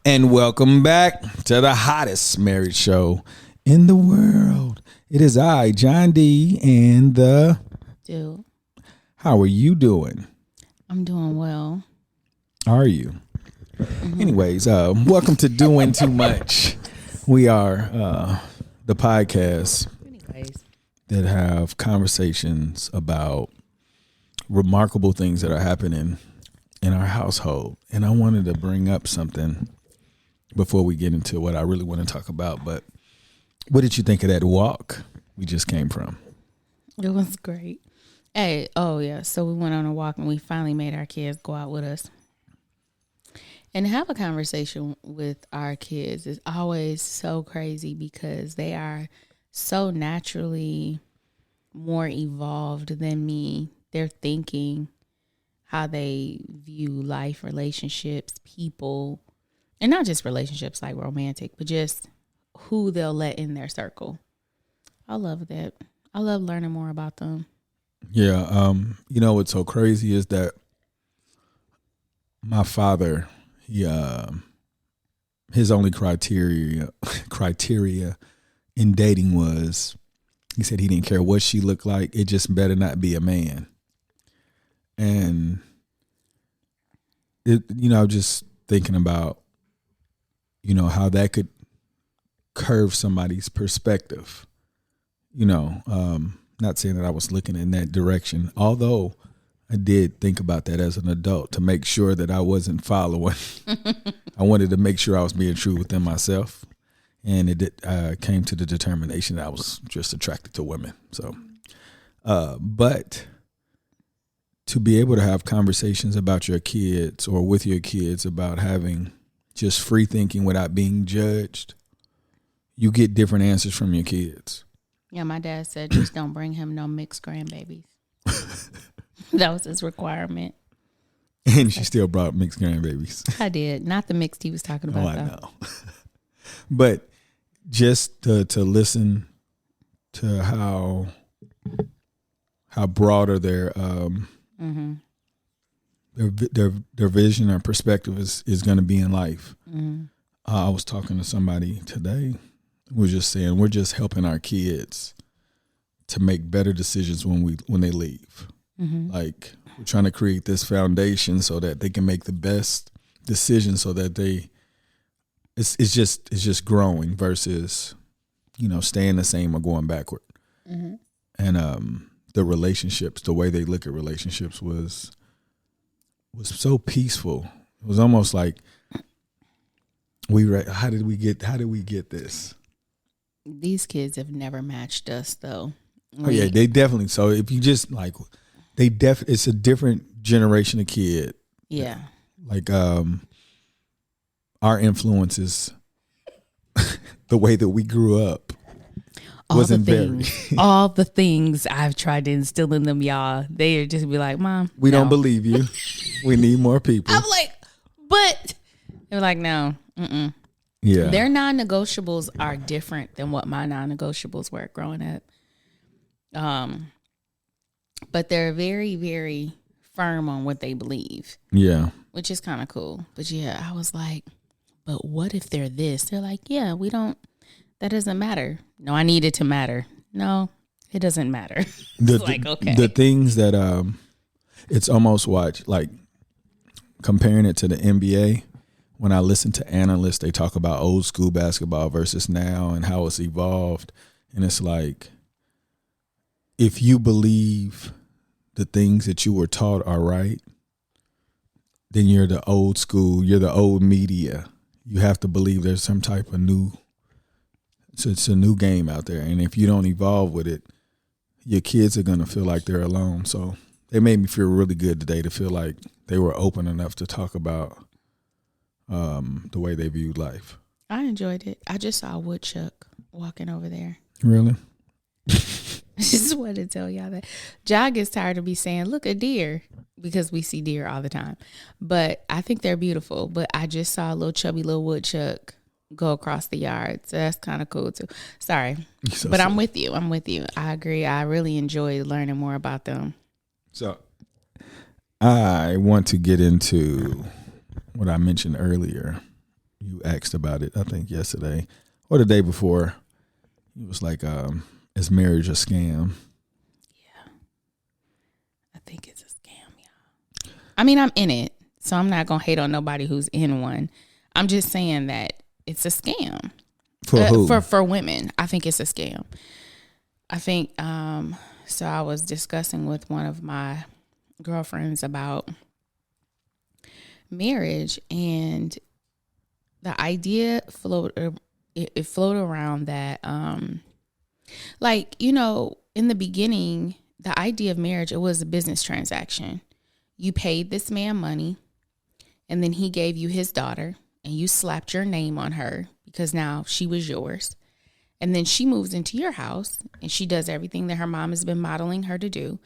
And welcome back to the hottest marriage show in the world. It is I, John D, and the... Dude, How are you doing? I'm doing well. Are you? Anyways, welcome to Doing Too Much. We are the podcast that have conversations about remarkable things that are happening in our household. And I wanted to bring up something before we get into what I really want to talk about. But what did you think of that walk we just came from? It was great. Hey, oh yeah. So we went on a walk and we finally made our kids go out with us. And to have a conversation with our kids is always so crazy because they are so naturally more evolved than me. They're thinking how they view life, relationships, people, and not just relationships like romantic, but just who they'll let in their circle. I love that. I love learning more about them. Yeah. You know what's so crazy is that my father, his only criteria in dating was, he said he didn't care what she looked like. It just better not be a man. And just thinking about, how that could curve somebody's perspective. Not saying that I was looking in that direction, although I did think about that as an adult to make sure that I wasn't following. I wanted to make sure I was being true within myself. And it came to the determination that I was just attracted to women. So, but to be able to have conversations about your kids or with your kids about having just free thinking without being judged, you get different answers from your kids. Yeah, my dad said just don't bring him no mixed grandbabies. That was his requirement. And she still brought mixed grandbabies. I did. Not the mixed he was talking about. Oh, I know. But just to listen to how broader their vision or perspective is going to be in life. Mm-hmm. I was talking to somebody today. We're just saying we're just helping our kids to make better decisions when they leave. Mm-hmm. Like we're trying to create this foundation so that they can make the best decisions so that it's just growing versus, staying the same or going backward. Mm-hmm. And the relationships, the way they look at relationships was so peaceful. It was almost like how did we get this? These kids have never matched us though. Oh yeah, they definitely. So if you just like, it's a different generation of kid. Yeah. Like our influences, the way that we grew up, wasn't very. All the things I've tried to instill in them, y'all, they just be like, "Mom, we don't believe you. We need more people." I'm like, but they're like, "No, mm-mm." Yeah, their non-negotiables are different than what my non-negotiables were growing up. But they're very, very firm on what they believe. Yeah, which is kind of cool. But yeah, I was like, but what if they're this? They're like, yeah, that doesn't matter. No, I need it to matter. No, it doesn't matter. Okay. The things that it's almost like comparing it to the NBA. When I listen to analysts, they talk about old school basketball versus now and how it's evolved. And it's like, if you believe the things that you were taught are right, then you're the old school, you're the old media. You have to believe there's some type of it's a new game out there. And if you don't evolve with it, your kids are going to feel like they're alone. So they made me feel really good today to feel like they were open enough to talk about the way they viewed life. I enjoyed it. I just saw a woodchuck walking over there. Really? I just wanted to tell y'all that. John gets tired of me saying, look, a deer, because we see deer all the time. But I think they're beautiful. But I just saw a little chubby little woodchuck go across the yard. So that's kind of cool too. Sorry. But I'm with you. I agree. I really enjoy learning more about them. So I want to get into what I mentioned earlier, you asked about it, I think yesterday or the day before. It was like, is marriage a scam? Yeah. I think it's a scam, y'all. I mean, I'm in it, so I'm not going to hate on nobody who's in one. I'm just saying that it's a scam. For who? For women. I think it's a scam. I think, so I was discussing with one of my girlfriends about marriage, and the idea floated around that, like, you know, in the beginning, the idea of marriage, it was a business transaction. You paid this man money, and then he gave you his daughter, and you slapped your name on her because now she was yours. And then she moves into your house, and she does everything that her mom has been modeling her to do.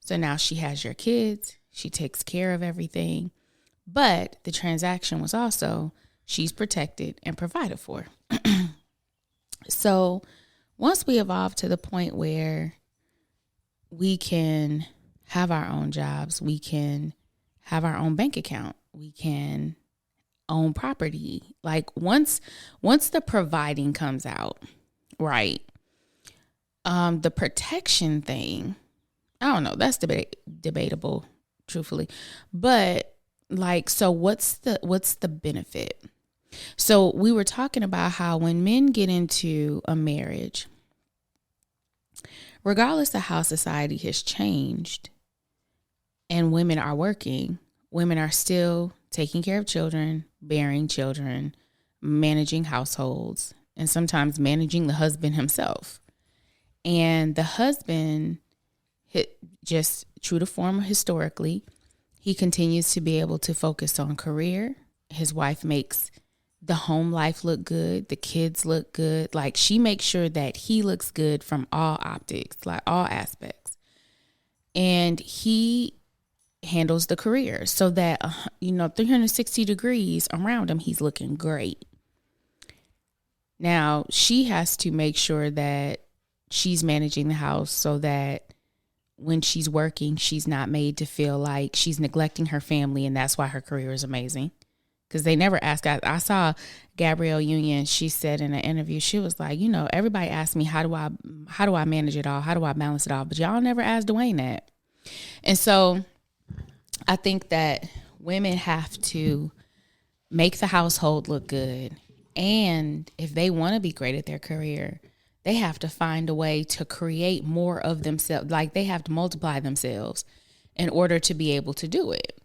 So now she has your kids. She takes care of everything. But the transaction was also she's protected and provided for. So once we evolve to the point where we can have our own jobs, we can have our own bank account, we can own property. Like once the providing comes out, right? The protection thing, I don't know. That's debatable, truthfully. But like, so what's the benefit? So we were talking about how when men get into a marriage, regardless of how society has changed and women are working, women are still taking care of children, bearing children, managing households, and sometimes managing the husband himself. And the husband, just true to form historically, he continues to be able to focus on career. His wife makes the home life look good. The kids look good. Like she makes sure that he looks good from all optics, like all aspects. And he handles the career so that, 360 degrees around him, he's looking great. Now, she has to make sure that she's managing the house so that when she's working, she's not made to feel like she's neglecting her family, and that's why her career is amazing. Because they never ask. I saw Gabrielle Union. She said in an interview, she was like, everybody asks me, how do I manage it all? How do I balance it all? But y'all never asked Dwayne that. And so I think that women have to make the household look good. And if they want to be great at their career, they have to find a way to create more of themselves. Like they have to multiply themselves in order to be able to do it.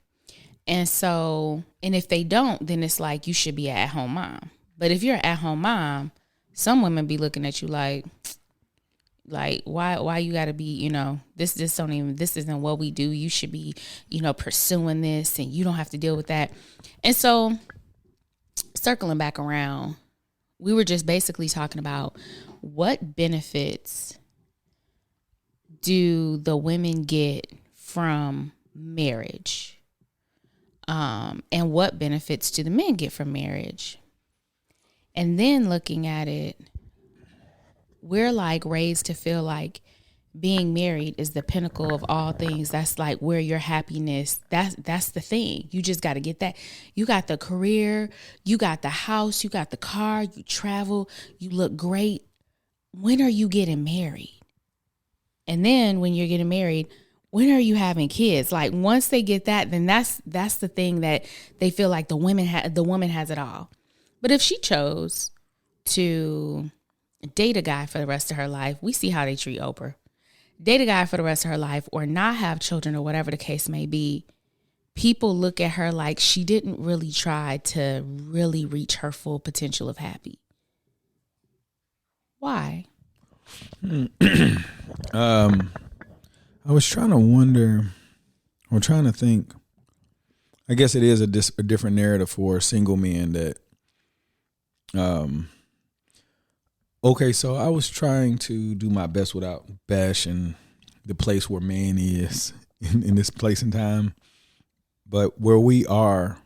And so, and if they don't, then it's like you should be an at-home mom. But if you're an at-home mom, some women be looking at you like why you got to be, this isn't what we do. You should be, pursuing this, and you don't have to deal with that. And so, circling back around, we were just basically talking about what benefits do the women get from marriage? And what benefits do the men get from marriage? And then looking at it, we're like raised to feel like being married is the pinnacle of all things. That's like where your happiness, that's the thing. You just got to get that. You got the career, you got the house, you got the car, you travel, you look great. When are you getting married? And then when you're getting married, when are you having kids? Like once they get that, then that's the thing that they feel like the woman has it all. But if she chose to date a guy for the rest of her life, we see how they treat Oprah. Date a guy for the rest of her life or not have children or whatever the case may be, people look at her like she didn't really try to really reach her full potential of happy. Why? I was trying to wonder, I'm trying to think. I guess it is a different narrative for single men that, okay, so I was trying to do my best without bashing the place where man is in this place and time. But where we are,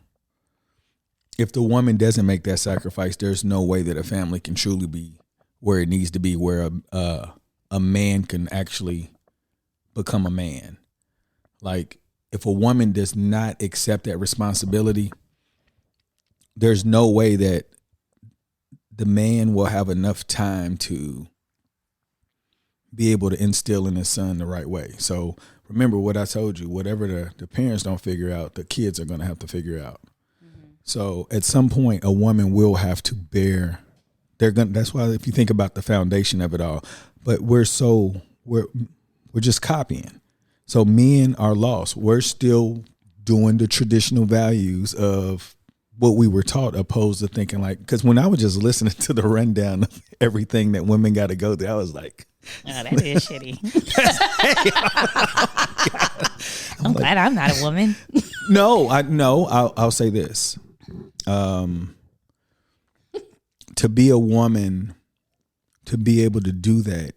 if the woman doesn't make that sacrifice, there's no way that a family can truly be where it needs to be, where a man can actually become a man. Like if a woman does not accept that responsibility, there's no way that the man will have enough time to be able to instill in his son the right way. So remember what I told you, whatever the parents don't figure out, the kids are going to have to figure out. So at some point, a woman will have to bear. That's why if you think about the foundation of it all, but we're just copying. So men are lost. We're still doing the traditional values of what we were taught, opposed to thinking like, because when I was just listening to the rundown of everything that women got to go through, I was like, oh, that is shitty. I'm glad I'm not a woman. I'll say this. To be a woman, to be able to do that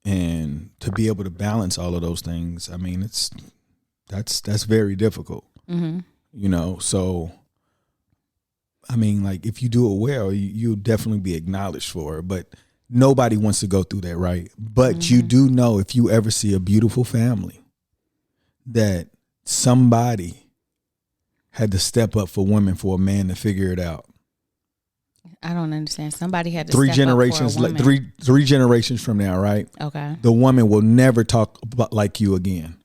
and to be able to balance all of those things, I mean, that's very difficult. So I mean, like, if you do it well, you'll definitely be acknowledged for it, but nobody wants to go through that, right? But you do know, if you ever see a beautiful family, that somebody had to step up for women, for a man to figure it out. I don't understand. Somebody had to three step generations, up for a woman. three generations from now, right? Okay. The woman will never talk like you again.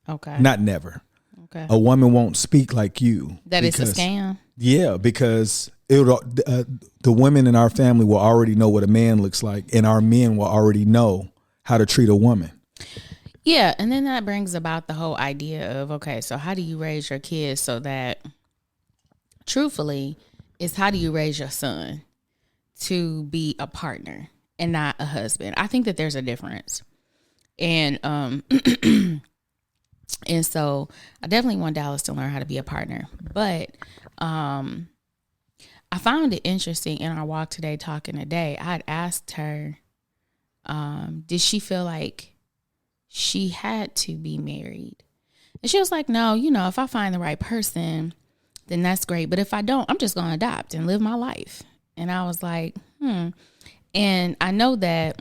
Okay. Not never. Okay. A woman won't speak like you. That it's a scam. Yeah, because the women in our family will already know what a man looks like, and our men will already know how to treat a woman. Yeah, and then that brings about the whole idea of, okay, so how do you raise your kids so that, truthfully, is how do you raise your son to be a partner and not a husband? I think that there's a difference. And and so I definitely want Dallas to learn how to be a partner. But I found it interesting in our walk today, talking today, I'd asked her, did she feel like she had to be married? And she was like, no, if I find the right person, then that's great. But if I don't, I'm just going to adopt and live my life. And I was like, And I know that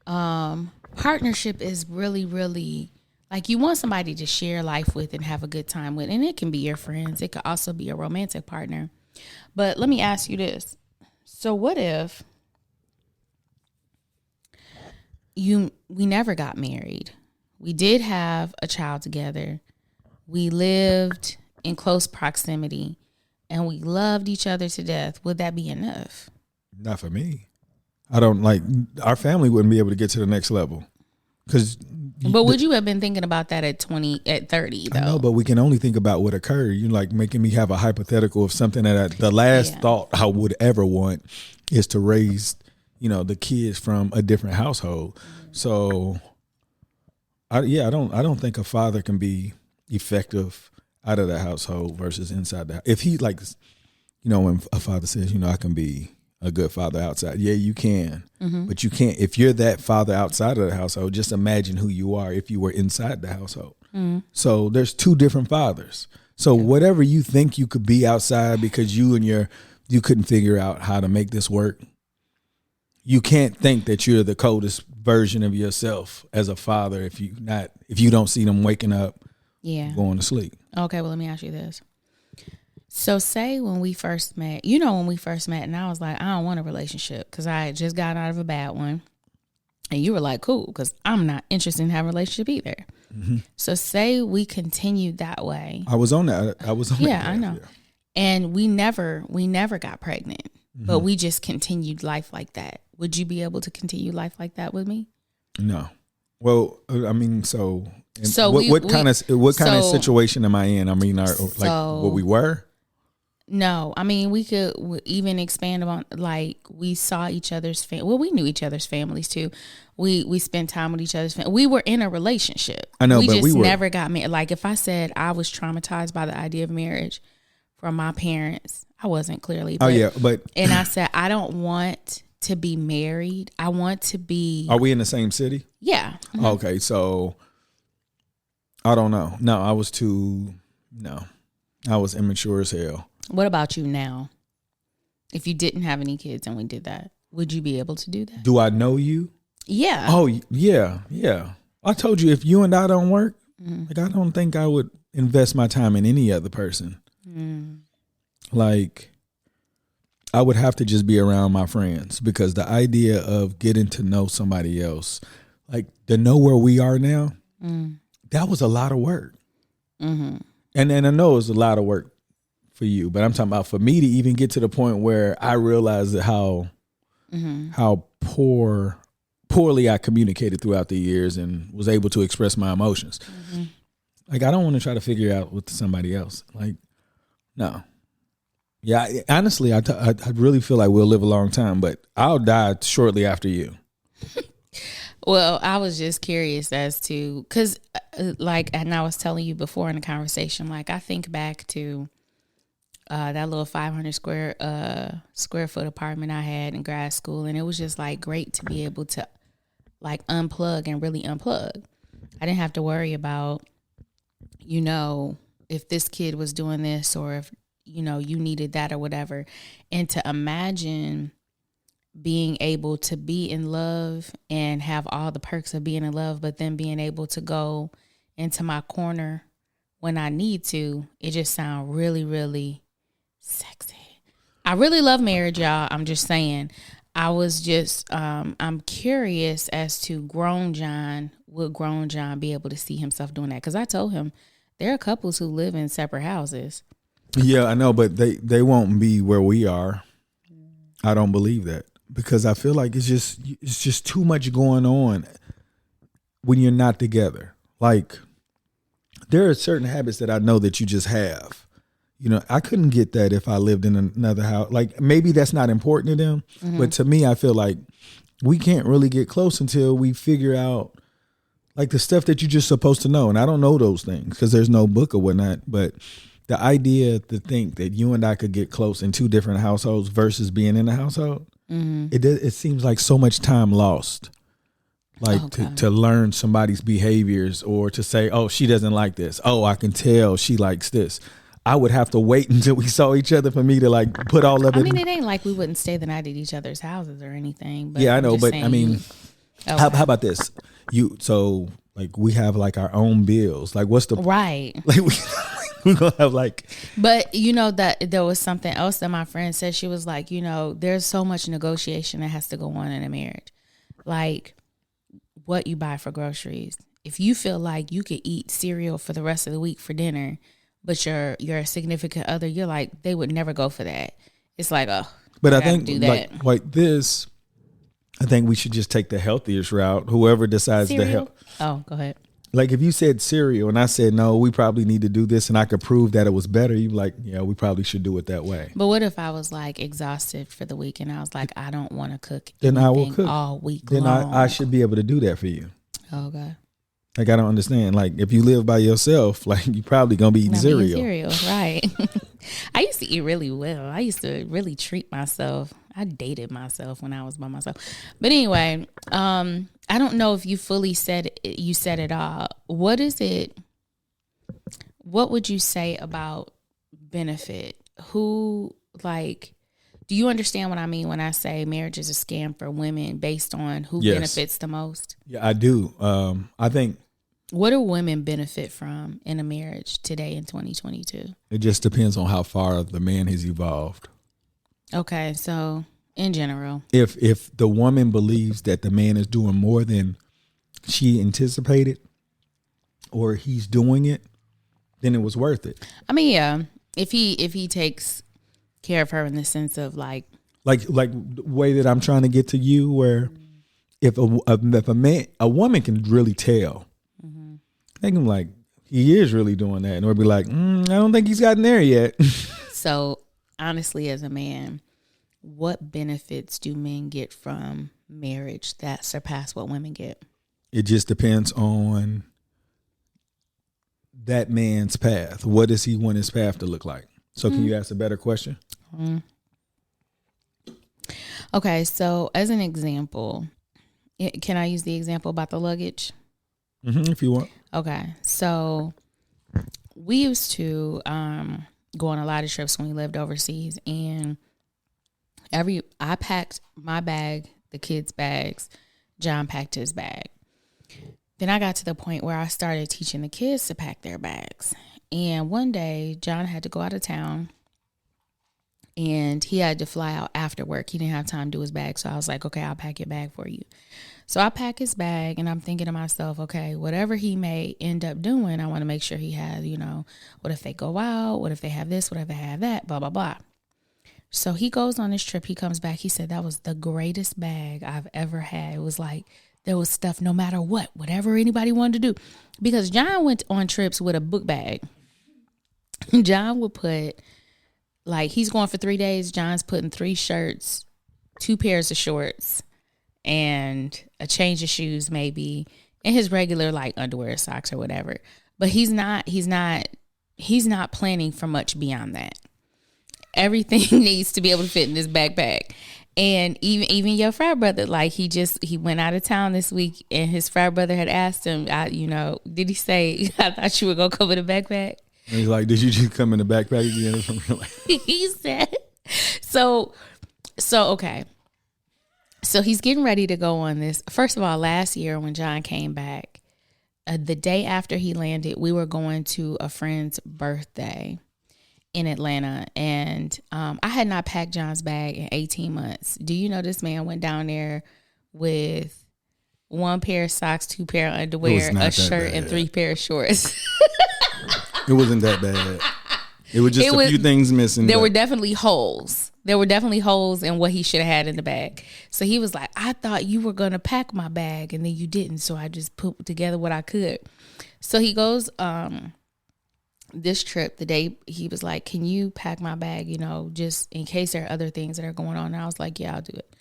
partnership is really, really, like, you want somebody to share life with and have a good time with. And it can be your friends. It could also be a romantic partner. But let me ask you this. So what if we never got married? We did have a child together. We lived in close proximity and we loved each other to death. Would that be enough? Not for me. I don't like, our family wouldn't be able to get to the next level. But would you have been thinking about that at 30 though? I know, but we can only think about what occurred. You're like making me have a hypothetical of something that the last thought I would ever want is to raise, the kids from a different household. So I don't think a father can be effective out of the household versus inside the house. If he, like, when a father says, I can be a good father outside. Yeah, you can. But you can't. If you're that father outside of the household, just imagine who you are if you were inside the household. So there's two different fathers. So whatever you think you could be outside because you couldn't figure out how to make this work, you can't think that you're the coldest version of yourself as a father if you don't see them waking up, going to sleep. Okay, well, let me ask you this. So say when we first met, and I was like, I don't want a relationship because I had just gotten out of a bad one. And you were like, cool, because I'm not interested in having a relationship either. So say we continued that way. I was on that. Yeah, I know. Yeah. And we never got pregnant, but we just continued life like that. Would you be able to continue life like that with me? No. Well, I mean, what kind of situation am I in? I mean, what we were? No, I mean, we could even expand on, like, we saw each other's we knew each other's families too. We spent time with each other's family. We were in a relationship. I know, but we never got married. Like, if I said I was traumatized by the idea of marriage from my parents, I wasn't clearly. But, and I said I don't want to be married. I want to be. Are we in the same city? Yeah. Okay, so I don't know. No, I was immature as hell. What about you now? If you didn't have any kids and we did that, would you be able to do that? Do I know you? Yeah. Oh, yeah. I told you, if you and I don't work, like, I don't think I would invest my time in any other person. Like, I would have to just be around my friends, because the idea of getting to know somebody else, like to know where we are now, that was a lot of work. Mm-hmm. And I know it was a lot of work for you, but I'm talking about for me to even get to the point where I realized that how poorly I communicated throughout the years and was able to express my emotions. Mm-hmm. Like, I don't want to try to figure it out with somebody else. Like, no. Yeah, honestly, I really feel like we'll live a long time, but I'll die shortly after you. Well, I was just curious as to, because like, and I was telling you before in the conversation, like I think back to that little 500 square foot apartment I had in grad school, and it was just like great to be able to like unplug and really unplug. I didn't have to worry about, you know, if this kid was doing this or if, you know, you needed that or whatever. And to imagine being able to be in love and have all the perks of being in love, but then being able to go into my corner when I need to, it just sounds really, really sexy. I really love marriage, y'all. I'm just saying. I was just, I'm curious as to would grown John be able to see himself doing that? Because I told him there are couples who live in separate houses. Yeah, I know, but they won't be where we are. I don't believe that, because I feel like it's just too much going on when you're not together. Like, there are certain habits that I know that you just have. You know, I couldn't get that if I lived in another house. Like, maybe that's not important to them, but to me, I feel like we can't really get close until we figure out like the stuff that you're just supposed to know. And I don't know those things because there's no book or whatnot, but the idea to think that you and I could get close in two different households versus being in a household, it seems like so much time lost. Like to learn somebody's behaviors, or to say, oh, she doesn't like this. Oh, I can tell she likes this. I would have to wait until we saw each other for me to like put all of it. I mean, it ain't like we wouldn't stay the night at each other's houses or anything. But yeah, I know. But I mean, how about this? So like we have like our own bills. Like what's the right? Like we're gonna have like. But you know that there was something else that my friend said. She was like, you know, there's so much negotiation that has to go on in a marriage, like what you buy for groceries. If you feel like you could eat cereal for the rest of the week for dinner, but your significant other, you're like, they would never go for that. It's like, oh, but I think like this, I think we should just take the healthiest route. Whoever decides cereal? the health. Oh, go ahead. Like if you said cereal and I said, no, we probably need to do this, and I could prove that it was better, you'd be like, yeah, we probably should do it that way. But what if I was like exhausted for the week and I was like, I don't want to cook then I will cook all week then long. I should be able to do that for you. Oh, okay. Like, I don't understand. Like, if you live by yourself, like, you probably going to be eating cereal. Right. I used to eat really well. I used to really treat myself. I dated myself when I was by myself. But anyway, I don't know if you fully said it all. What is it? What would you say about benefit? Who, like, do you understand what I mean when I say marriage is a scam for women based on who benefits the most? Yeah, I do. I think. What do women benefit from in a marriage today in 2022? It just depends on how far the man has evolved. Okay, so in general, if the woman believes that the man is doing more than she anticipated, or he's doing it, then it was worth it. I mean, yeah, if he takes care of her in the sense of like the way that I'm trying to get to you, where if a woman can really tell. I think I'm like, he is really doing that. And we'll be like, I don't think he's gotten there yet. So honestly, as a man, what benefits do men get from marriage that surpass what women get? It just depends on that man's path. What does he want his path to look like? So can you ask a better question? Okay. So as an example, can I use the example about the luggage? If you want. Okay, so we used to go on a lot of trips when we lived overseas, and I packed my bag, the kids' bags, John packed his bag. Then I got to the point where I started teaching the kids to pack their bags. And one day, John had to go out of town, and he had to fly out after work. He didn't have time to do his bag. So I was like, okay, I'll pack your bag for you. So I pack his bag, and I'm thinking to myself, okay, whatever he may end up doing, I want to make sure he has, what if they go out? What if they have this? What if they have that? Blah, blah, blah. So he goes on this trip. He comes back. He said, that was the greatest bag I've ever had. It was like, there was stuff no matter what, whatever anybody wanted to do. Because John went on trips with a book bag. John would put, like, he's going for 3 days. John's putting 3 shirts, 2 pairs of shorts, and a change of shoes maybe, and his regular like underwear, socks or whatever. But he's not planning for much beyond that. Everything needs to be able to fit in this backpack. And even your frat brother, like he went out of town this week, and his frat brother had asked him, did he say, I thought you were gonna come with a backpack? And he's like, did you just come in the backpack again or something? He said, so okay. So he's getting ready to go on this. First of all, last year when John came back, the day after he landed, we were going to a friend's birthday in Atlanta. And I had not packed John's bag in 18 months. Do you know this man went down there with 1 pair of socks, 2 pair of underwear, a shirt, and 3 pair of shorts? It wasn't that bad. It was just a few things missing. There were definitely holes. There were definitely holes in what he should have had in the bag. So he was like, I thought you were going to pack my bag, and then you didn't. So I just put together what I could. So he goes this trip, the day he was like, can you pack my bag, just in case there are other things that are going on? And I was like, yeah, I'll do it.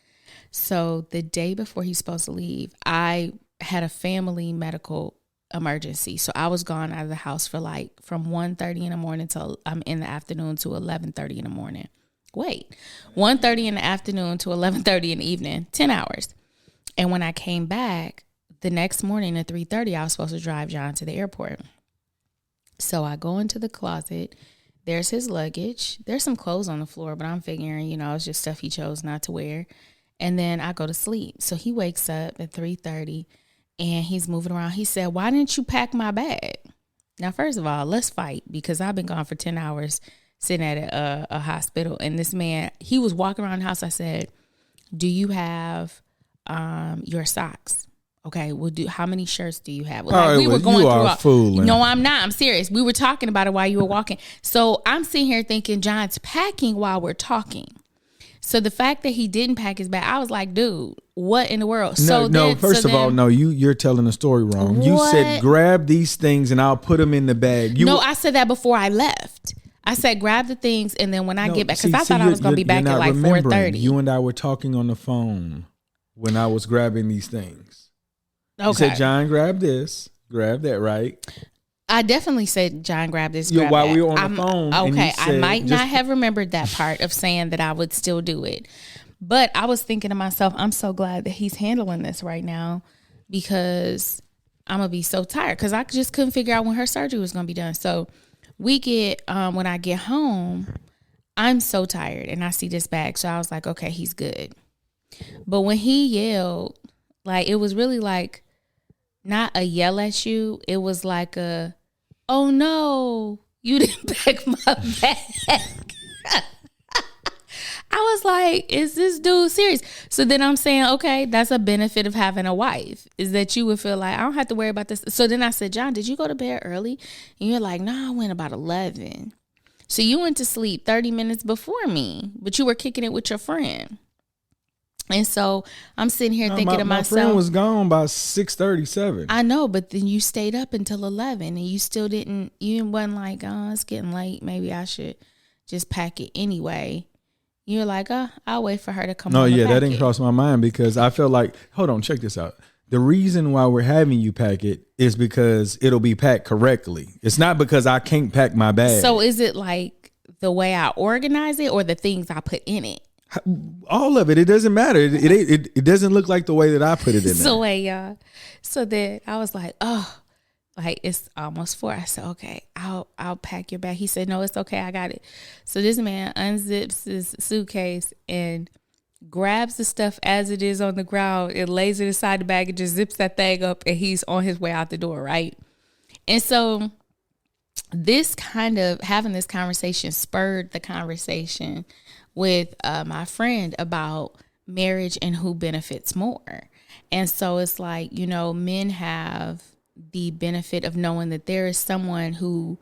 So the day before he's supposed to leave, I had a family medical emergency. So I was gone out of the house for like from 1:30 in the morning till in the afternoon to 11:30 in the morning. 1:30 in the afternoon to 11:30 in the evening, 10 hours. And when I came back the next morning at 3:30, I was supposed to drive John to the airport. So I go into the closet. There's his luggage. There's some clothes on the floor, but I'm figuring, it's just stuff he chose not to wear. And then I go to sleep. So he wakes up at 3:30 and he's moving around. He said, why didn't you pack my bag? Now, first of all, let's fight, because I've been gone for 10 hours sitting at a hospital. And this man, he was walking around the house. I said, do you have your socks? Okay, how many shirts do you have? We were going through fooling. No, I'm not. I'm serious. We were talking about it while you were walking. So I'm sitting here thinking John's packing while we're talking. So the fact that he didn't pack his bag, I was like, dude, what in the world? First of all, you're telling the story wrong. What? You said, grab these things and I'll put them in the bag. I said that before I left. I said, grab the things, and then when I get back, because I thought I was going to be back at like 4:30. You and I were talking on the phone when I was grabbing these things. Okay. You said, John, grab this, grab that, right? I definitely said, John, grab this, grab while we were on the phone. Okay, I might not have remembered that part of saying that I would still do it. But I was thinking to myself, I'm so glad that he's handling this right now, because I'm going to be so tired, because I just couldn't figure out when her surgery was going to be done. So we get, when I get home, I'm so tired and I see this bag. So I was like, okay, he's good. But when he yelled, like, it was really like not a yell at you. It was like oh no, you didn't pack my bag. I was like, is this dude serious? So then I'm saying, okay, that's a benefit of having a wife, is that you would feel like, I don't have to worry about this. So then I said, John, did you go to bed early? And you're like, no, I went about 11. So you went to sleep 30 minutes before me, but you were kicking it with your friend. And so I'm sitting here thinking to myself, my friend was gone by 6:37. I know, but then you stayed up until 11 and you still you wasn't like, oh, it's getting late, maybe I should just pack it anyway. You're like, I'll wait for her to come home. No, yeah, that didn't cross my mind, because I felt like, hold on, check this out. The reason why we're having you pack it is because it'll be packed correctly. It's not because I can't pack my bag. So is it like the way I organize it or the things I put in it? All of it. It doesn't matter. It doesn't look like the way that I put it in so wait, y'all. So then I was like, like it's almost 4. I said, okay, I'll pack your bag. He said, no, it's okay, I got it. So this man unzips his suitcase and grabs the stuff as it is on the ground and lays it inside the bag and just zips that thing up, and he's on his way out the door, right? And so this kind of having this conversation spurred the conversation with my friend about marriage and who benefits more. And so it's like, men have the benefit of knowing that there is someone who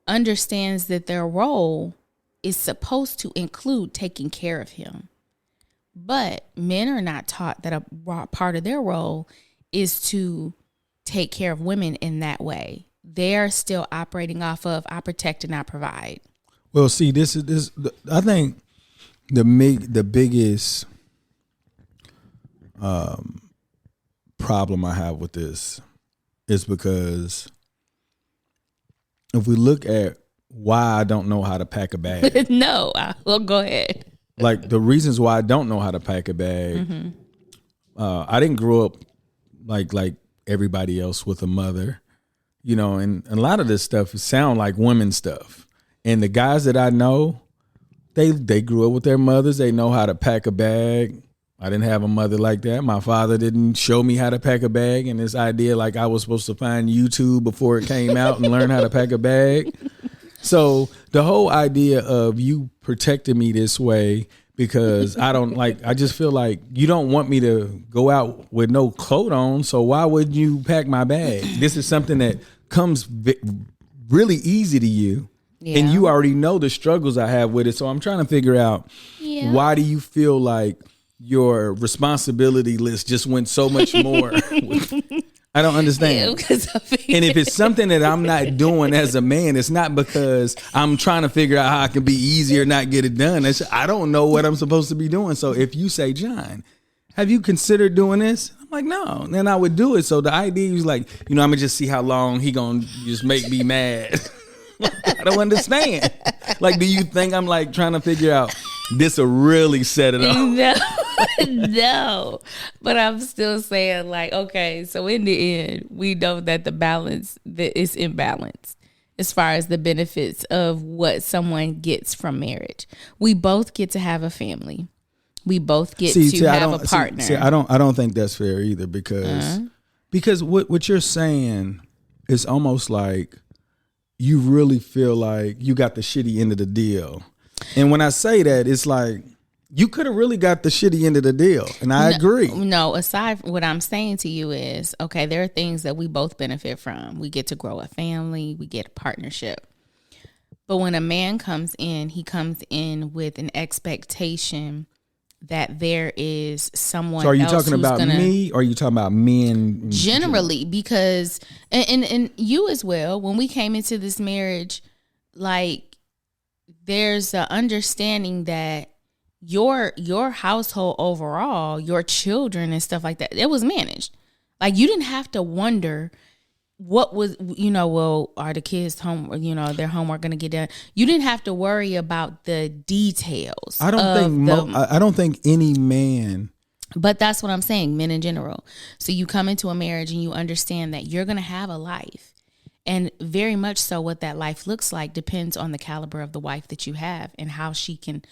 understands that their role is supposed to include taking care of him. But men are not taught that a part of their role is to take care of women in that way. They're still operating off of I protect and I provide. Well, see, I think the biggest problem I have with this is because if we look at why I don't know how to pack a bag. No, well, go ahead. Like the reasons why I don't know how to pack a bag. I didn't grow up like everybody else with a mother, and a lot of this stuff sound like women stuff. And the guys that I know, they grew up with their mothers. They know how to pack a bag. I didn't have a mother like that. My father didn't show me how to pack a bag. And this idea like I was supposed to find YouTube before it came out and learn how to pack a bag. So the whole idea of you protecting me this way because I just feel like you don't want me to go out with no coat on. So why would you pack my bag? This is something that comes really easy to you. Yeah. And you already know the struggles I have with it. So I'm trying to figure out why do you feel like your responsibility list just went so much more? I don't understand. And if it's something that I'm not doing as a man, it's not because I'm trying to figure out how I can be easier, not get it done. I don't know what I'm supposed to be doing. So if you say, John, have you considered doing this? I'm like, no. Then I would do it. So the idea is like, I'm going to just see how long he going to just make me mad. I don't understand. Like, do you think I'm like trying to figure out this will really set it off? No. But I'm still saying like, okay, so in the end, we know that the balance that is imbalanced as far as the benefits of what someone gets from marriage. We both get to have a family. We both get to have a partner. I don't think that's fair either because what you're saying is almost like you really feel like you got the shitty end of the deal. And when I say that, it's like you could have really got the shitty end of the deal. And I agree. No, aside from what I'm saying to you is, okay, there are things that we both benefit from. We get to grow a family. We get a partnership. But when a man comes in, he comes in with an expectation that there is someone else. So are you talking about me or are you talking about men? Generally, because, and you as well, when we came into this marriage, like there's an understanding that your household overall, your children and stuff like that, it was managed. Like you didn't have to wonder what was, are the kids home, their homework going to get done? You didn't have to worry about the details. I don't think any man. But that's what I'm saying, men in general. So you come into a marriage and you understand that you're going to have a life. And very much so what that life looks like depends on the caliber of the wife that you have and how she can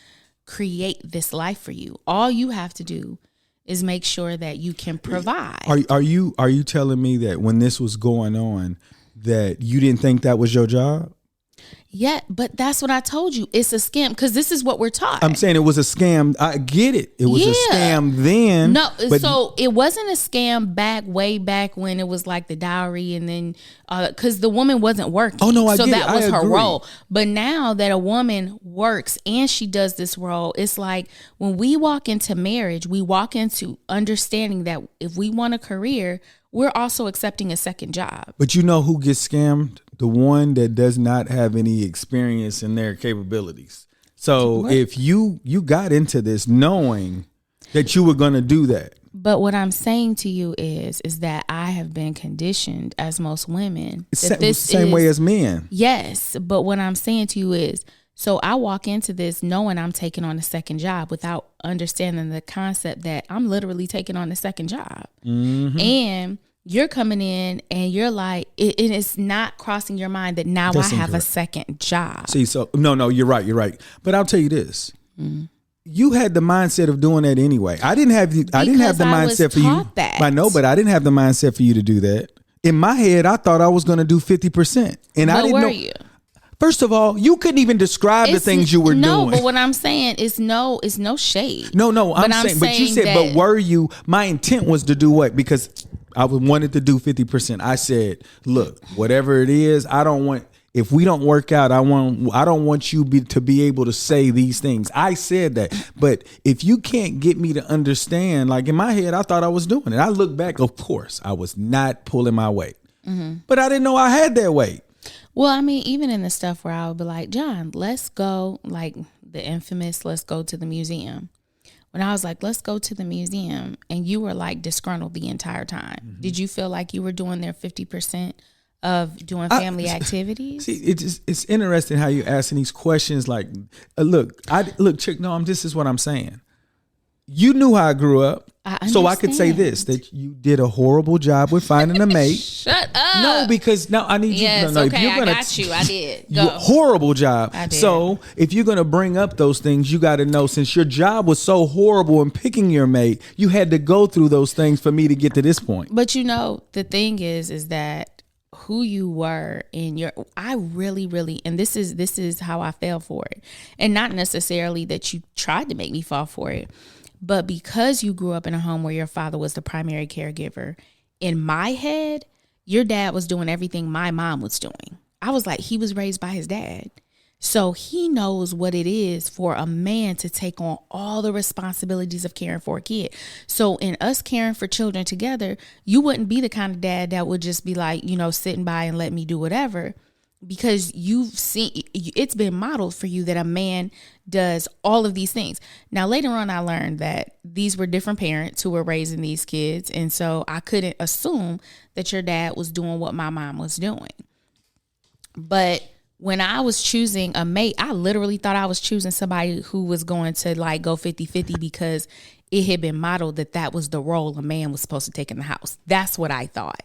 create this life for you. All you have to do is make sure that you can provide. Are you telling me that when this was going on that you didn't think that was your job? Yeah, but that's what I told you. It's a scam because this is what we're taught. I'm saying it was a scam. I get it. It was a scam then. No, so it wasn't a scam way back when it was like the dowry and then because the woman wasn't working. Oh, no, I get it. That was her agree. role. But now that a woman works and she does this role, it's like when we walk into marriage, we walk into understanding that if we want a career, we're also accepting a second job. But you know who gets scammed? The one that does not have any experience in their capabilities. So if you got into this knowing that you were going to do that. But what I'm saying to you is that I have been conditioned, as most women. It's the same way as men. Yes. But what I'm saying to you is, so I walk into this knowing I'm taking on a second job without understanding the concept that I'm literally taking on a second job. Mm-hmm. And you're coming in and you're like, it's not crossing your mind that now I have a second job. See, so no, you're right. But I'll tell you this. Mm. You had the mindset of doing that anyway. I didn't have the mindset for you. I know, but I didn't have the mindset for you to do that. In my head, I thought I was going to do 50%. And I didn't know. You? First of all, you couldn't even describe the things you were doing. No, but what I'm saying is no shade. No, I'm saying, but you said, but were you, my intent was to do what? Because I wanted to do 50%. I said, look, whatever it is, if we don't work out, I don't want you to be able to say these things. I said that. But if you can't get me to understand, like in my head, I thought I was doing it. I look back, of course, I was not pulling my weight. But I didn't know I had that weight. Well, I mean, even in the stuff where I would be like, John, let's go, like the infamous, let's go to the museum. When I was like, let's go to the museum, and you were like disgruntled the entire time. Did you feel like you were doing their 50% of doing family activities? See, it's interesting how you're asking these questions. Like, look, Chick, no, this is what I'm saying. You knew how I grew up. So I could say this, that you did a horrible job with finding a mate. Shut up. No, because now I need you. Yes, no, okay, if you're gonna, I got you. I did. Go. Horrible job. I did. So if you're going to bring up those things, you got to know, since your job was so horrible in picking your mate, you had to go through those things for me to get to this point. But you know, the thing is that who you were I really, and this is how I fell for it. And not necessarily that you tried to make me fall for it, but because you grew up in a home where your father was the primary caregiver, in my head, your dad was doing everything my mom was doing. I was like, he was raised by his dad. So he knows what it is for a man to take on all the responsibilities of caring for a kid. So in us caring for children together, you wouldn't be the kind of dad that would just be like, sitting by and let me do whatever. Because you've seen, it's been modeled for you that a man does all of these things. Now, later on, I learned that these were different parents who were raising these kids. And so I couldn't assume that your dad was doing what my mom was doing. But when I was choosing a mate, I literally thought I was choosing somebody who was going to like go 50-50 because it had been modeled that was the role a man was supposed to take in the house. That's what I thought.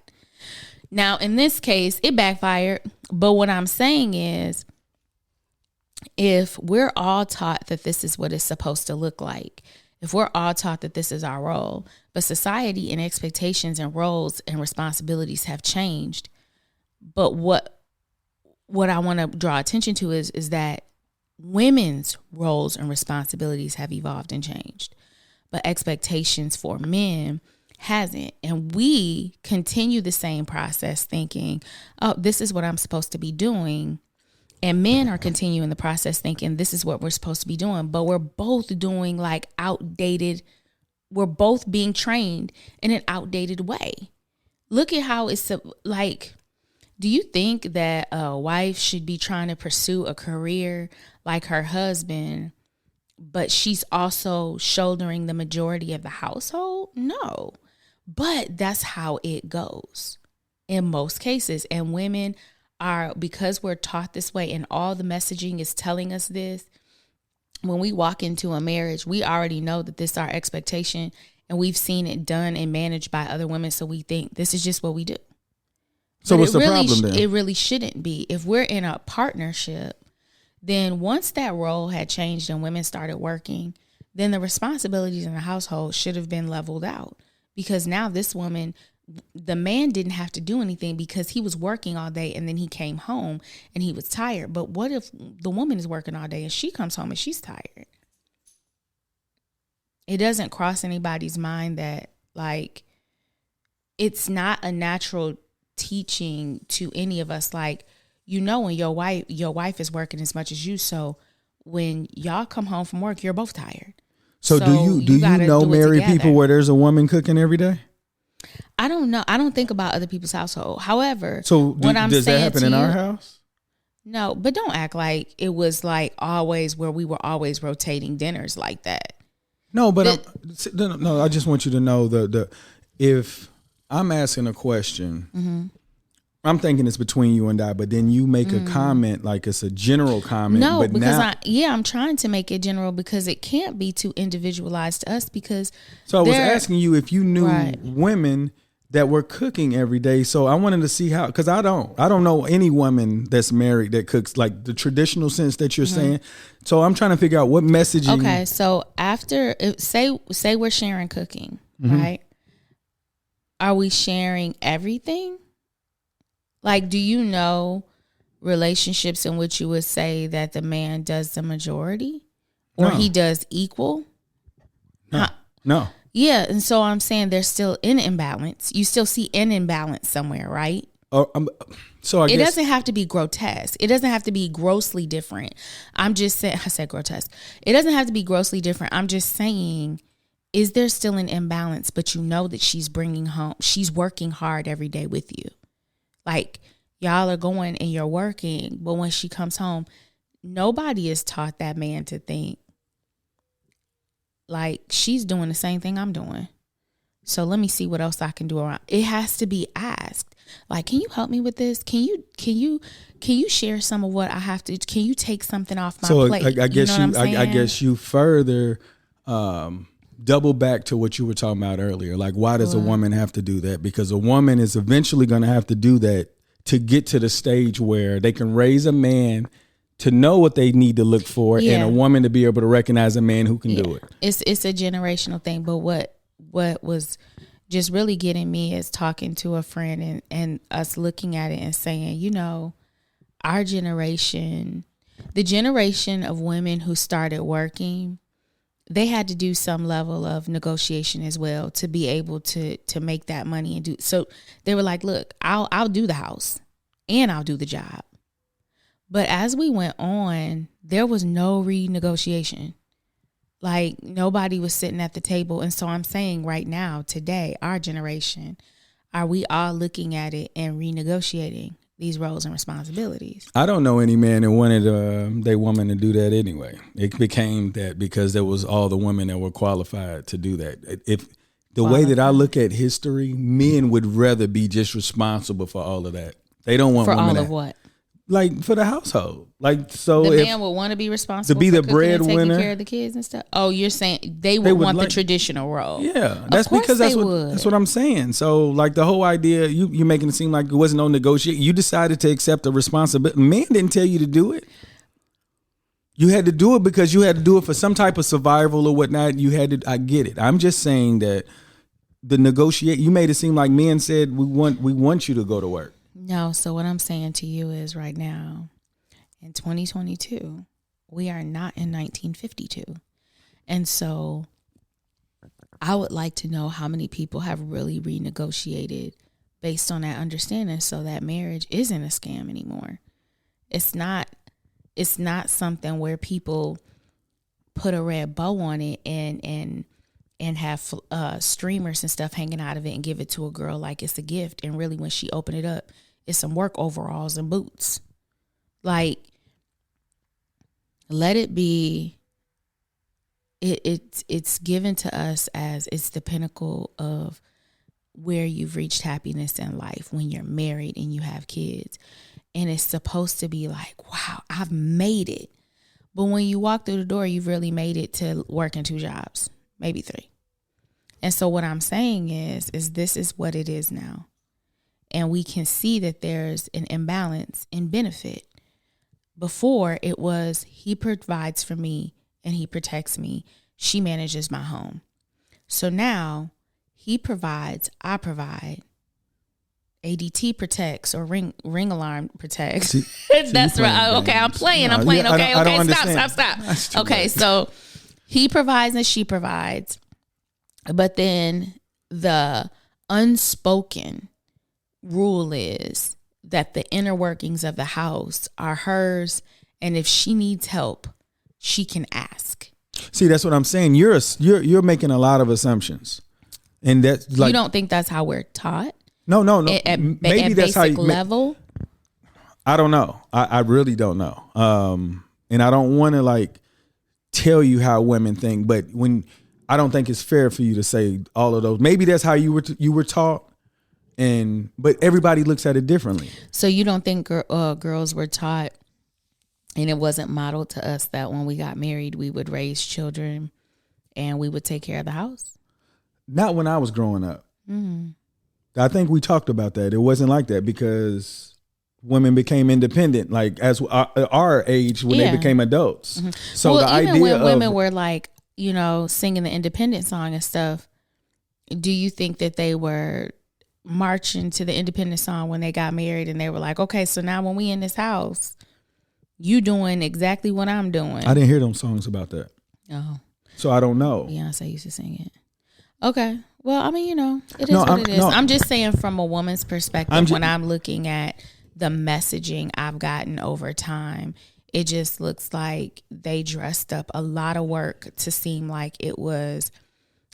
Now, in this case, it backfired. But what I'm saying is, if we're all taught that this is what it's supposed to look like, if we're all taught that this is our role, but society and expectations and roles and responsibilities have changed. But what I want to draw attention to is that women's roles and responsibilities have evolved and changed, but expectations for men hasn't. And we continue the same process thinking, oh, this is what I'm supposed to be doing. And men are continuing the process thinking this is what we're supposed to be doing. But we're both doing like outdated. We're both being trained in an outdated way. Look at how it's like, do you think that a wife should be trying to pursue a career like her husband, but she's also shouldering the majority of the household? No. But that's how it goes in most cases. And women are, because we're taught this way and all the messaging is telling us this, when we walk into a marriage, we already know that this is our expectation and we've seen it done and managed by other women. So we think this is just what we do. So what's the problem then? It really shouldn't be. If we're in a partnership, then once that role had changed and women started working, then the responsibilities in the household should have been leveled out. Because now this woman, the man didn't have to do anything because he was working all day and then he came home and he was tired. But what if the woman is working all day and she comes home and she's tired? It doesn't cross anybody's mind that like it's not a natural teaching to any of us. Like, when your wife is working as much as you, so when y'all come home from work, you're both tired. So do you know married people where there's a woman cooking every day? I don't know. I don't think about other people's household. However, does that happen in our house? No, but don't act like it was like always where we were always rotating dinners like that. No, but I just want you to know if I'm asking a question, mm-hmm. I'm thinking it's between you and I, but then you make a comment like it's a general comment. No, but because I'm trying to make it general because it can't be too individualized to us because. So I was asking you if you knew women that were cooking every day. So I wanted to see how, because I don't know any woman that's married that cooks like the traditional sense that you're saying. So I'm trying to figure out what messaging. Okay, so after say we're sharing cooking, right? Are we sharing everything? Like, do you know relationships in which you would say that the man does the majority or he does equal? No. Yeah, and so I'm saying there's still an imbalance. You still see an imbalance somewhere, right? So I guess it doesn't have to be grotesque. It doesn't have to be grossly different. I'm just saying, I said grotesque. It doesn't have to be grossly different. I'm just saying, is there still an imbalance, but you know that she's working hard every day with you. Like, y'all are going and you're working, but when she comes home, nobody has taught that man to think, like, she's doing the same thing I'm doing. So let me see what else I can do around. It has to be asked. Like, can you help me with this? Can you share some of what I have to? Can you take something off my plate? So I guess you further double back to what you were talking about earlier. Like, why does a woman have to do that? Because a woman is eventually going to have to do that to get to the stage where they can raise a man to know what they need to look for, and a woman to be able to recognize a man who can do it. It's a generational thing. But what was just really getting me is talking to a friend and us looking at it and saying, you know, our generation, the generation of women who started working, they had to do some level of negotiation as well to be able to make that money and do. So they were like, look, I'll do the house and I'll do the job. But as we went on, there was no renegotiation. Like, nobody was sitting at the table. And so I'm saying right now, today, our generation, are we all looking at it and renegotiating these roles and responsibilities? I don't know any man that wanted their woman to do that anyway. It became that because there was all the women that were qualified to do that. If the way that I look at history, men would rather be just responsible for all of that. They don't want for women all of what? Like, for the household. Like, so the man would want to be responsible to be for the breadwinner, taking care of the kids and stuff. Oh, you're saying they would want the traditional role? Yeah, that's because that's what I'm saying. So, like, the whole idea, you're making it seem like it wasn't no negotiation. You decided to accept the responsibility. Man didn't tell you to do it. You had to do it because you had to do it for some type of survival or whatnot. You had to. I get it. I'm just saying that the negotiate. You made it seem like men said we want you to go to work. No, so what I'm saying to you is right now, in 2022, we are not in 1952. And so I would like to know how many people have really renegotiated based on that understanding so that marriage isn't a scam anymore. It's not something where people put a red bow on it and have streamers and stuff hanging out of it and give it to a girl like it's a gift. And really, when she opened it up, it's some work overalls and boots. Like, let it be. It's given to us as it's the pinnacle of where you've reached happiness in life when you're married and you have kids. And it's supposed to be like, wow, I've made it. But when you walk through the door, you've really made it to working 2 jobs, maybe 3. And so what I'm saying is this is what it is now. And we can see that there's an imbalance in benefit. Before, it was he provides for me and he protects me. She manages my home. So now he provides, I provide. ADT protects or ring alarm protects. That's right. Okay, I'm playing. Okay, stop. Okay, so he provides and she provides. But then the unspoken rule is that the inner workings of the house are hers, and if she needs help, she can ask. See, that's what I'm saying. You're making a lot of assumptions, and that's like, you don't think that's how we're taught? No. Maybe that's how you level. I don't know. I really don't know. And I don't want to like tell you how women think, but I don't think it's fair for you to say all of those. Maybe that's how you were taught. But everybody looks at it differently. So you don't think girls were taught, and it wasn't modeled to us that when we got married, we would raise children and we would take care of the house? Not when I was growing up. Mm-hmm. I think we talked about that. It wasn't like that because women became independent, like as our age when they became adults. Mm-hmm. So the idea when women were like, singing the independent song and stuff, do you think that they were marching to the Independence song when they got married, and they were like, okay, so now when we in this house, you doing exactly what I'm doing. I didn't hear them songs about that. Oh. So I don't know. Beyonce used to sing it. Okay. Well, I mean, it is what it is. I'm just saying from a woman's perspective, when I'm looking at the messaging I've gotten over time, it just looks like they dressed up a lot of work to seem like it was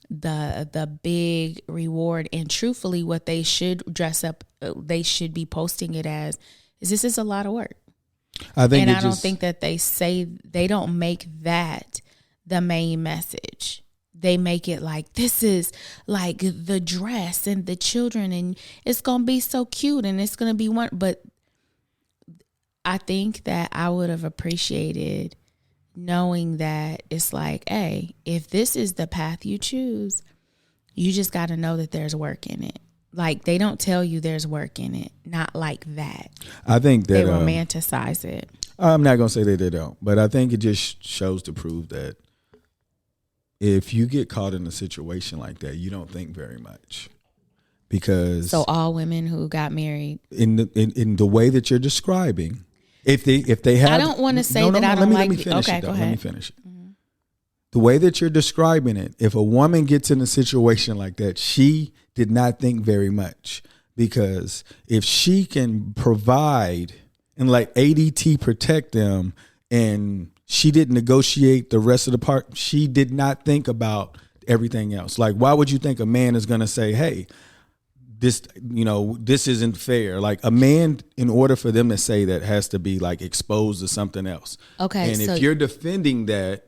the big reward. And truthfully, what they should dress up, they should be posting it as, is this is a lot of work. I don't think that they don't make that the main message. They make it like, this is like the dress and the children, and it's going to be so cute, and it's going to be one. But I think that I would have appreciated knowing that it's like, hey, if this is the path you choose, you just got to know that there's work in it. Like, they don't tell you there's work in it. Not like that. I think that they romanticize it. I'm not going to say that they don't, but I think it just shows to prove that if you get caught in a situation like that, you don't think very much. Because so all women who got married in the way that you're describing, if they have, I don't want to say that I don't like. Okay, go ahead. Let me finish it. Mm-hmm. The way that you're describing it, if a woman gets in a situation like that, she did not think very much, because if she can provide and let ADT protect them, and she didn't negotiate the rest of the part, she did not think about everything else. Like, why would you think a man is going to say, hey, this isn't fair? Like, a man, in order for them to say that, has to be like exposed to something else. Okay. And if you're defending that,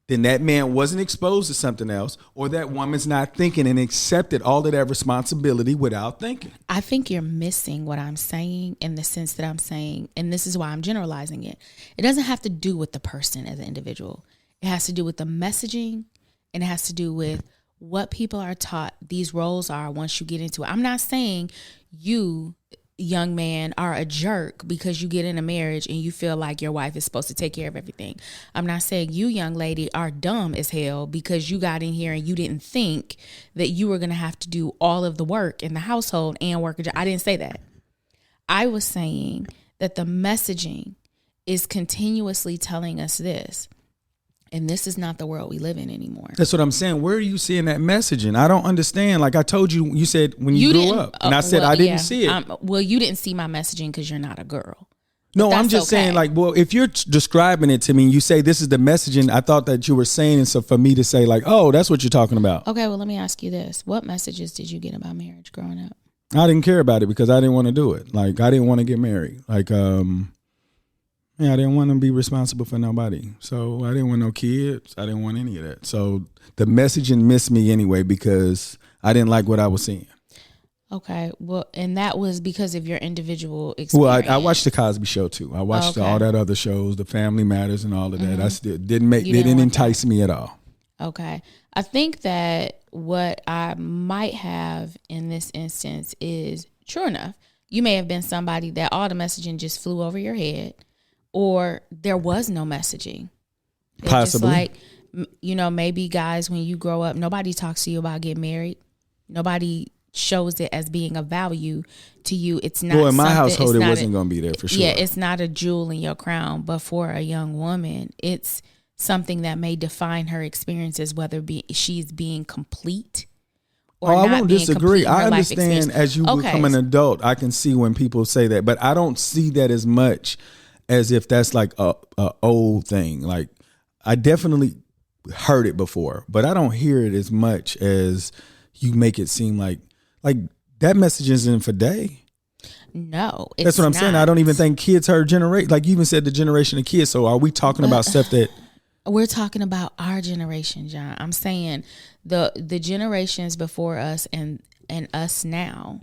then that man wasn't exposed to something else, or that woman's not thinking and accepted all of that responsibility without thinking. I think you're missing what I'm saying, in the sense that I'm saying, and this is why I'm generalizing it. It doesn't have to do with the person as an individual. It has to do with the messaging, and it has to do with what people are taught these roles are once you get into it. I'm not saying you, young man, are a jerk because you get in a marriage and you feel like your wife is supposed to take care of everything. I'm not saying you, young lady, are dumb as hell because you got in here and you didn't think that you were going to have to do all of the work in the household and work a job. I didn't say that. I was saying that the messaging is continuously telling us this. And this is not the world we live in anymore. That's what I'm saying. Where are you seeing that messaging? I don't understand. Like I told you, you said when you grew up. And I said, I didn't see it. Well, you didn't see my messaging because you're not a girl. No, I'm just saying, like, well, if you're describing it to me, you say this is the messaging, I thought that you were saying, so for me to say like, oh, that's what you're talking about. Okay, well, let me ask you this. What messages did you get about marriage growing up? I didn't care about it because I didn't want to do it. Like, I didn't want to get married. Like, I didn't want to be responsible for nobody. So I didn't want no kids. I didn't want any of that. So the messaging missed me anyway because I didn't like what I was seeing. Okay. Well, and that was because of your individual experience. Well, I watched the Cosby Show too. I watched all that other shows, the Family Matters and all of that. I still didn't entice me at all. Okay. I think that what I might have in this instance is, true enough, you may have been somebody that all the messaging just flew over your head. Or there was no messaging. It's possibly. Just like, maybe guys, when you grow up, nobody talks to you about getting married. Nobody shows it as being of value to you. It's not. Well, in my household, it wasn't going to be there for sure. Yeah, it's not a jewel in your crown. But for a young woman, it's something that may define her experiences, whether she's being complete or not. I won't disagree. I understand as you become an adult, I can see when people say that. But I don't see that as much as if that's like a old thing. Like, I definitely heard it before, but I don't hear it as much as you make it seem like that message isn't for day. No, it's that's what I'm not. saying. I don't even think kids heard generation. Like you even said, the generation of kids. So are we talking about stuff that we're talking about our generation, John? I'm saying the generations before us and us now,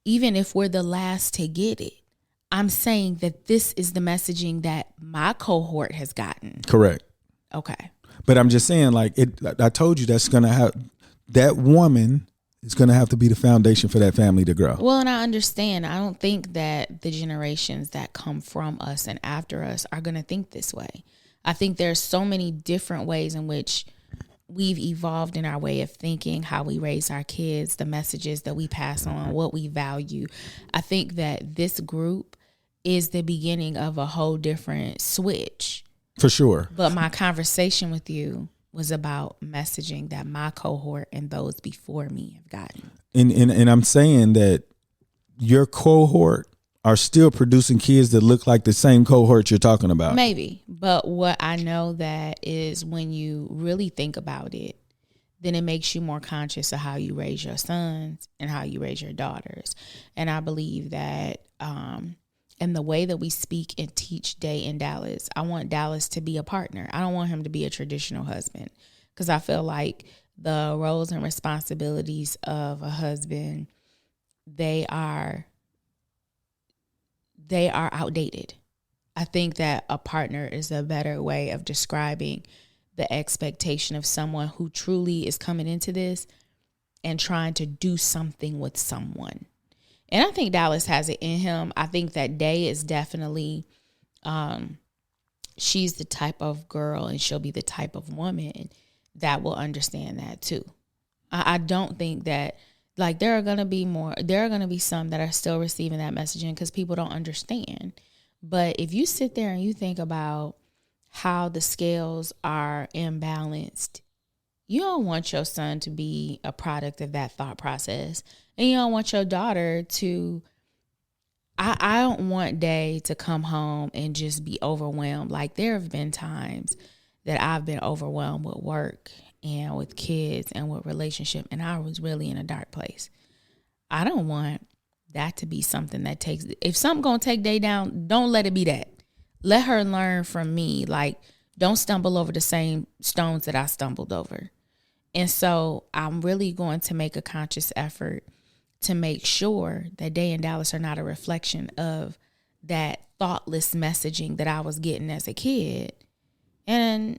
even if we're the last to get it, I'm saying that this is the messaging that my cohort has gotten. Correct. Okay. But I'm just saying, like, I told you that's going to have, that woman is going to have to be the foundation for that family to grow. Well, and I understand. I don't think that the generations that come from us and after us are going to think this way. I think there's so many different ways in which we've evolved in our way of thinking, how we raise our kids, the messages that we pass on, what we value. I think that this group is the beginning of a whole different switch. For sure. But my conversation with you was about messaging that my cohort and those before me have gotten. And I'm saying that your cohort are still producing kids that look like the same cohort you're talking about. Maybe. But what I know that is when you really think about it, then it makes you more conscious of how you raise your sons and how you raise your daughters. And I believe that and the way that we speak and teach Day in Dallas, I want Dallas to be a partner. I don't want him to be a traditional husband, because I feel like the roles and responsibilities of a husband, they are outdated. I think that a partner is a better way of describing the expectation of someone who truly is coming into this and trying to do something with someone. And I think Dallas has it in him. I think that Day is definitely, she's the type of girl, and she'll be the type of woman that will understand that too. I don't think that, like, there are going to be some that are still receiving that messaging because people don't understand. But if you sit there and you think about how the scales are imbalanced, you don't want your son to be a product of that thought process. And you don't want your daughter to, I don't want Day to come home and just be overwhelmed. Like, there have been times that I've been overwhelmed with work and with kids and with relationship, and I was really in a dark place. I don't want that to be something that takes, if something gonna take Day down, don't let it be that. Let her learn from me. Like, don't stumble over the same stones that I stumbled over. And so I'm really going to make a conscious effort to make sure that Day and Dallas are not a reflection of that thoughtless messaging that I was getting as a kid. And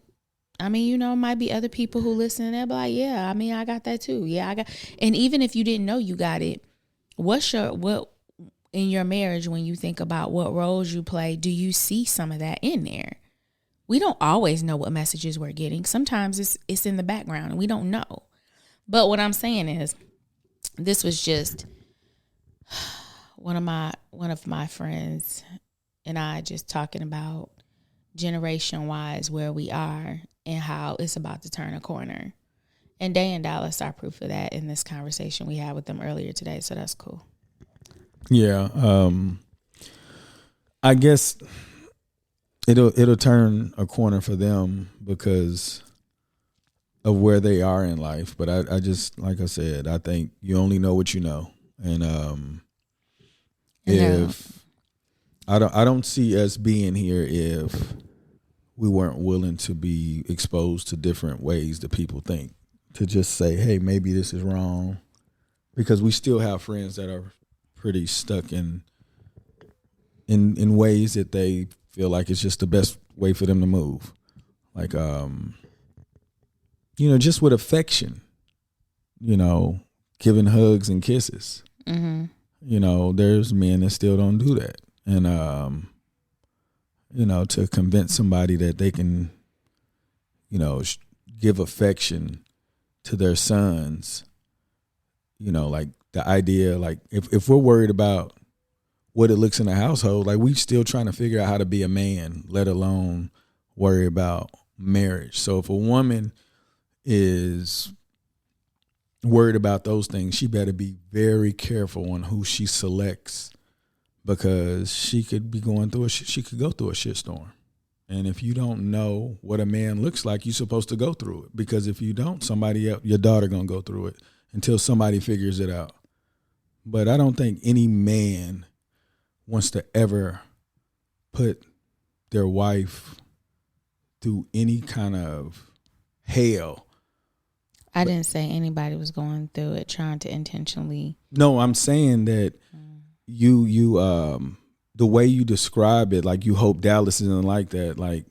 I mean, you know, it might be other people who listen and they'll be like, yeah, I mean, I got that too. Yeah, I got. And even if you didn't know you got it, what in your marriage, when you think about what roles you play, do you see some of that in there? We don't always know what messages we're getting. Sometimes it's in the background and we don't know. But what I'm saying is, this was just one of my friends and I just talking about generation wise where we are and how it's about to turn a corner. And Day and Dallas are proof of that in this conversation we had with them earlier today. So that's cool. Yeah. I guess it'll turn a corner for them because of where they are in life. But I just, like I said, I think you only know what you know. And if I don't see us being here if we weren't willing to be exposed to different ways that people think, to just say, hey, maybe this is wrong, because we still have friends that are pretty stuck in ways that they feel like it's just the best way for them to move. Like, just with affection, giving hugs and kisses. Mm-hmm. There's men that still don't do that. And, to convince somebody that they can, give affection to their sons, like the idea, like if we're worried about what it looks in the household, like we still trying to figure out how to be a man, let alone worry about marriage. So if a woman is worried about those things, she better be very careful on who she selects, because she could be going through she could go through a shitstorm. And if you don't know what a man looks like, you're supposed to go through it, because if you don't, somebody else, your daughter gonna go through it until somebody figures it out. But I don't think any man wants to ever put their wife through any kind of hell. I didn't say anybody was going through it trying to intentionally. No, I'm saying that you the way you describe it, like you hope Dallas isn't like that. Like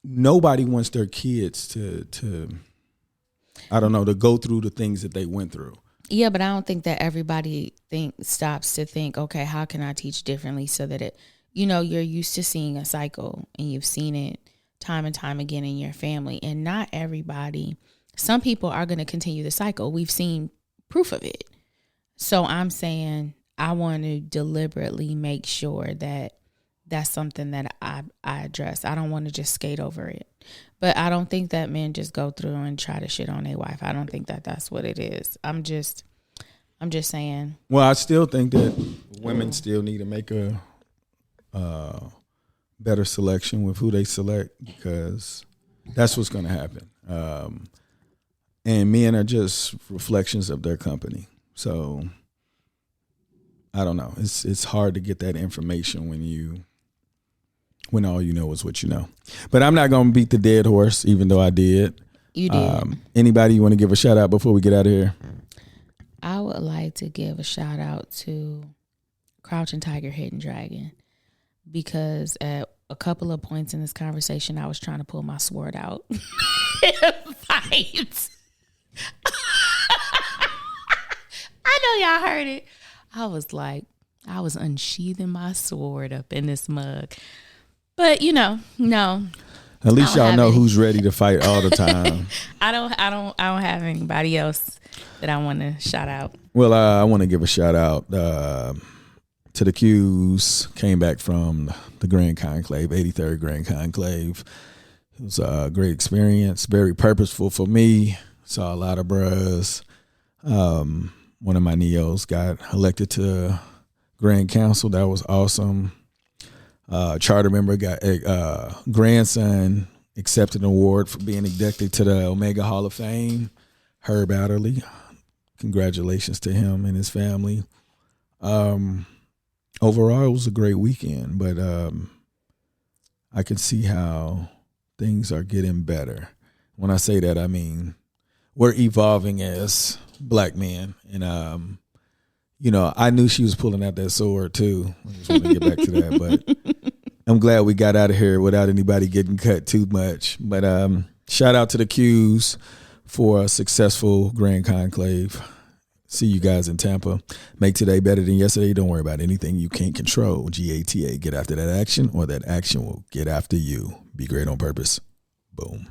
nobody wants their kids to I don't know, to go through the things that they went through. Yeah, but I don't think that everybody stops to think, okay, how can I teach differently so that it, you're used to seeing a cycle and you've seen it time and time again in your family. And not everybody, some people are going to continue the cycle. We've seen proof of it. So I'm saying I want to deliberately make sure that that's something that I address. I don't want to just skate over it. But I don't think that men just go through and try to shit on their wife. I don't think that that's what it is. I'm just saying. Well, I still think that women still need to make a better selection with who they select, because that's what's going to happen. And men are just reflections of their company. So I don't know. It's hard to get that information when all you know is what you know. But I'm not going to beat the dead horse, even though I did. You did. Anybody you want to give a shout out before we get out of here? I would like to give a shout out to Crouching Tiger, Hidden Dragon, because at a couple of points in this conversation, I was trying to pull my sword out and fight. I know y'all heard it. I was unsheathing my sword up in this mug. But no. At least y'all know who's ready to fight all the time. I don't have anybody else that I want to shout out. Well, I want to give a shout out to the Qs. Came back from the Grand Conclave, 83rd Grand Conclave. It was a great experience, very purposeful for me. Saw a lot of bros. One of my neos got elected to Grand Council. That was awesome. Charter member got a grandson accepted an award for being inducted to the Omega Hall of Fame. Herb Adderley. Congratulations to him and his family. Overall, it was a great weekend, but I can see how things are getting better. When I say that, I mean we're evolving as black men. And, I knew she was pulling out that sword too. I just want to get back to that, but I'm glad we got out of here without anybody getting cut too much. But shout out to the Qs for a successful Grand Conclave. See you guys in Tampa. Make today better than yesterday. Don't worry about anything you can't control. GATA. Get after that action, or that action will get after you. Be great on purpose. Boom.